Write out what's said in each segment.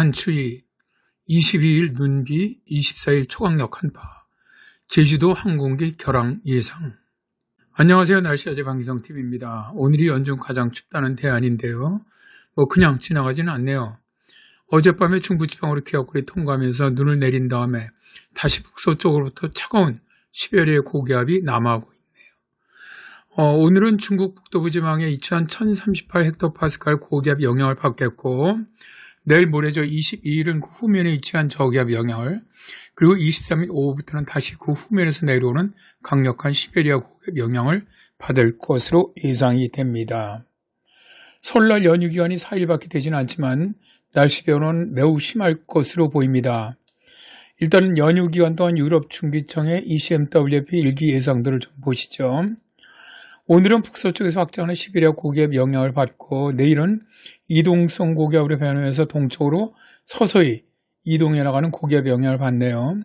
강한 추위, 22일 눈비, 24일 초강력 한파, 제주도 항공기 결항 예상. 안녕하세요. 날씨아재 방기성TV입니다. 오늘이 연중 가장 춥다는 대안인데요. 그냥 지나가지는 않네요. 어젯밤에 중부지방으로 기압골이 통과하면서 눈을 내린 다음에 다시 북서쪽으로부터 차가운 시베리아 고기압이 남하하고 있네요. 오늘은 중국 북동부 지방에 위치한 1038헥토파스칼 고기압 영향을 받겠고, 내일 모레죠. 22일은 그 후면에 위치한 저기압 영향을, 그리고 23일 오후부터는 다시 그 후면에서 내려오는 강력한 시베리아 고기압 영향을 받을 것으로 예상이 됩니다. 설날 연휴 기간이 4일밖에 되지는 않지만 날씨 변화는 매우 심할 것으로 보입니다. 일단은 연휴 기간 동안 유럽 중기청의 ECMWF 일기 예상들을 좀 보시죠. 오늘은 북서쪽에서 확장하는 시베리아 고기압 영향을 받고, 내일은 이동성 고기압으로 변하면서 동쪽으로 서서히 이동해 나가는 고기압 영향을 받네요.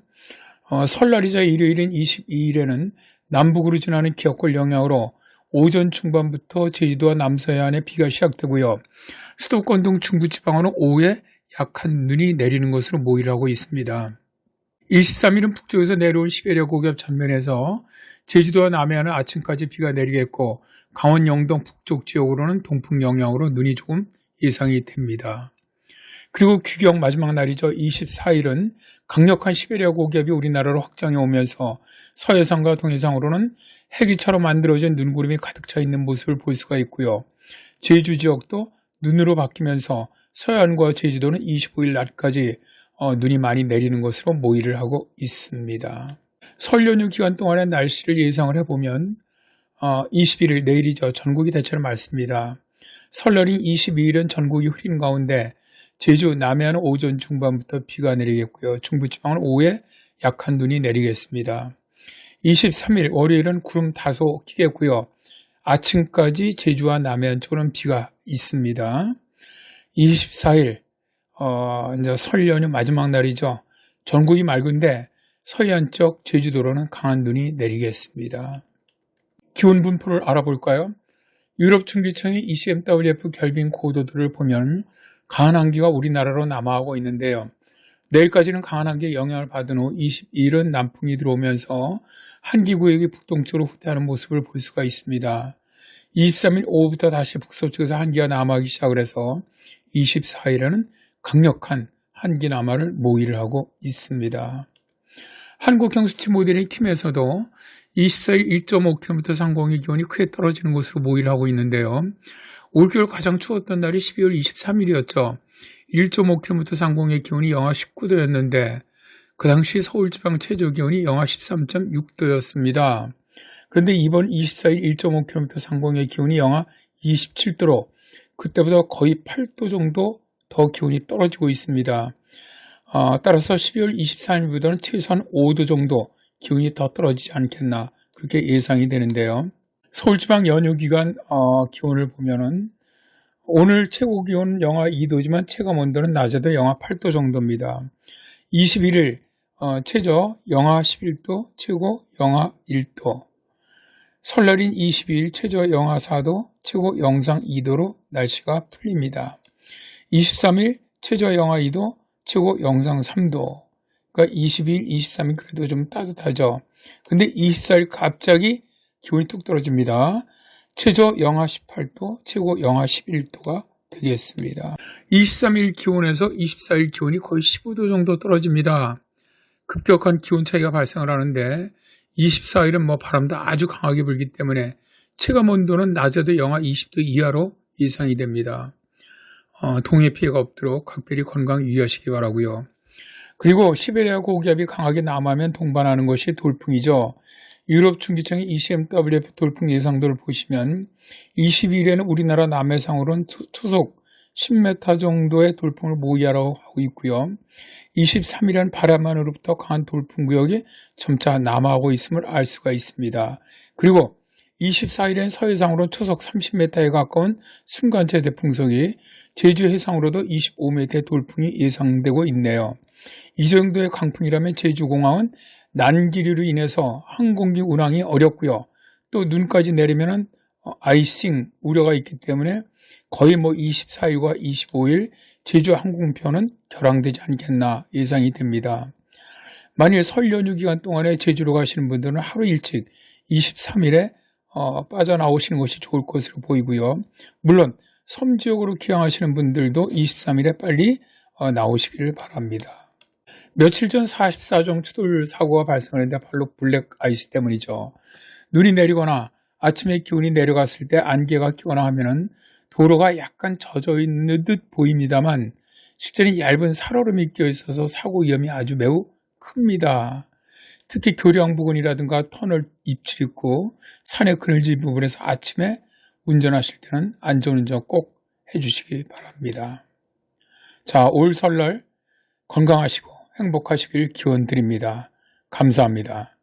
설날이자 일요일인 22일에는 남북으로 지나는 기압골 영향으로 오전 중반부터 제주도와 남서해안에 비가 시작되고요. 수도권 등 중부지방으로는 오후에 약한 눈이 내리는 것으로 모의하고 있습니다. 23일은 북쪽에서 내려온 시베리아 고기압 전면에서 제주도와 남해안은 아침까지 비가 내리겠고, 강원 영동 북쪽 지역으로는 동풍 영향으로 눈이 조금 예상이 됩니다. 그리고 귀경 마지막 날이죠. 24일은 강력한 시베리아 고기압이 우리나라로 확장해 오면서 서해상과 동해상으로는 해기처럼 만들어진 눈구름이 가득 차 있는 모습을 볼 수가 있고요. 제주 지역도 눈으로 바뀌면서 서해안과 제주도는 25일 낮까지 눈이 많이 내리는 것으로 모의를 하고 있습니다. 설 연휴 기간 동안의 날씨를 예상을 해보면 21일 내일이죠. 전국이 대체로 맑습니다. 설날인 22일은 전국이 흐린 가운데 제주 남해안은 오전 중반부터 비가 내리겠고요. 중부지방은 오후에 약한 눈이 내리겠습니다. 23일 월요일은 구름 다소 끼겠고요. 아침까지 제주와 남해안 쪽으로는 비가 있습니다. 24일 이제 설 연휴 마지막 날이죠. 전국이 맑은데 서해안 쪽 제주도로는 강한 눈이 내리겠습니다. 기온 분포를 알아볼까요? 유럽 중기청의 ECMWF 결빙 고도들을 보면 강한 한기가 우리나라로 남하하고 있는데요. 내일까지는 강한 한기의 영향을 받은 후 22일은 남풍이 들어오면서 한기 구역이 북동쪽으로 후퇴하는 모습을 볼 수가 있습니다. 23일 오후부터 다시 북서쪽에서 한기가 남하하기 시작을 해서 24일에는 강력한 한기 남하를 모의를 하고 있습니다. 한국 경수치 모델인 킴에서도 24일 1.5km 상공의 기온이 크게 떨어지는 것으로 모의를 하고 있는데요. 올겨울 가장 추웠던 날이 12월 23일이었죠. 1.5km 상공의 기온이 영하 19도였는데 그 당시 서울지방 최저기온이 영하 13.6도였습니다. 그런데 이번 24일 1.5km 상공의 기온이 영하 27도로 그때보다 거의 8도 정도 더 기온이 떨어지고 있습니다. 따라서 12월 24일보다는 최소한 5도 정도 기온이 더 떨어지지 않겠나 그렇게 예상이 되는데요. 서울지방 연휴 기간 기온을 보면은 오늘 최고 기온은 영하 2도지만 체감 온도는 낮에도 영하 8도 정도입니다. 21일 최저 영하 11도, 최고 영하 1도. 설날인 22일 최저 영하 4도, 최고 영상 2도로 날씨가 풀립니다. 23일 최저 영하 2도, 최고 영상 3도. 그러니까 22일, 23일 그래도 좀 따뜻하죠. 근데 24일 갑자기 기온이 뚝 떨어집니다. 최저 영하 18도, 최고 영하 11도가 되겠습니다. 23일 기온에서 24일 기온이 거의 15도 정도 떨어집니다. 급격한 기온 차이가 발생을 하는데 24일은 바람도 아주 강하게 불기 때문에 체감 온도는 낮에도 영하 20도 이하로 예상이 됩니다. 동해 피해가 없도록 각별히 건강 유의하시기 바라고요. 그리고 시베리아 고기압이 강하게 남하면 동반하는 것이 돌풍이죠. 유럽 중기청의 ECMWF 돌풍 예상도를 보시면 22일에는 우리나라 남해상으로는 초속 10m 정도의 돌풍을 모의하라고 하고 있고요. 23일에는 바람 안으로부터 강한 돌풍 구역이 점차 남하하고 있음을 알 수가 있습니다. 그리고 24일엔 서해상으로 초속 30m에 가까운 순간 최대 풍속이, 제주 해상으로도 25m의 돌풍이 예상되고 있네요. 이 정도의 강풍이라면 제주공항은 난기류로 인해서 항공기 운항이 어렵고요. 또 눈까지 내리면은 아이싱 우려가 있기 때문에 거의 24일과 25일 제주 항공편은 결항되지 않겠나 예상이 됩니다. 만일 설 연휴 기간 동안에 제주로 가시는 분들은 하루 일찍 23일에 빠져나오시는 것이 좋을 것으로 보이고요. 물론 섬 지역으로 기항하시는 분들도 23일에 빨리 나오시길 바랍니다. 며칠 전 44종 추돌 사고가 발생했는데 바로 블랙 아이스 때문이죠. 눈이 내리거나 아침에 기온이 내려갔을 때 안개가 끼거나 하면은 도로가 약간 젖어 있는 듯 보입니다만 실제는 얇은 살얼음이 끼어 있어서 사고 위험이 아주 매우 큽니다. 특히 교량 부근이라든가 터널 입출 있고 산의 그늘진 부분에서 아침에 운전하실 때는 안전운전 꼭 해주시기 바랍니다. 자, 올 설날 건강하시고 행복하시길 기원 드립니다. 감사합니다.